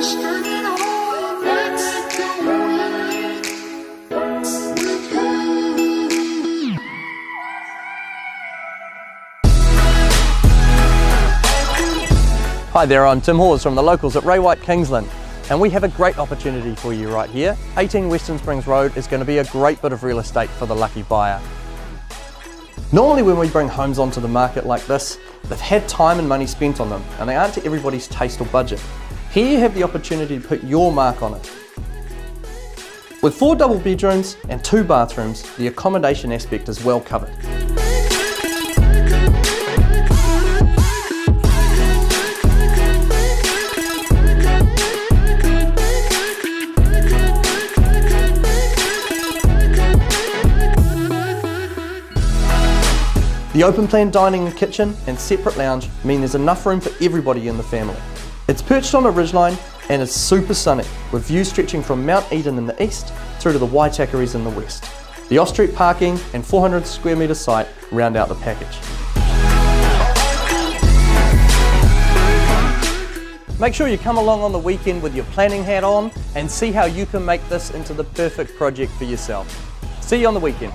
Hi there, I'm Tim Hawes from the locals at Ray White Kingsland, and we have a great opportunity for you right here. 18 Western Springs Road is going to be a great bit of real estate for the lucky buyer. Normally when we bring homes onto the market like this, they've had time and money spent on them, and they aren't to everybody's taste or budget. Here you have the opportunity to put your mark on it. With 4 double bedrooms and 2 bathrooms, the accommodation aspect is well covered. The open plan dining and kitchen and separate lounge mean there's enough room for everybody in the family. It's perched on a ridgeline and is super sunny, with views stretching from Mount Eden in the east through to the Waitakaris in the west. The off-street parking and 400 square metre site round out the package. Make sure you come along on the weekend with your planning hat on and see how you can make this into the perfect project for yourself. See you on the weekend.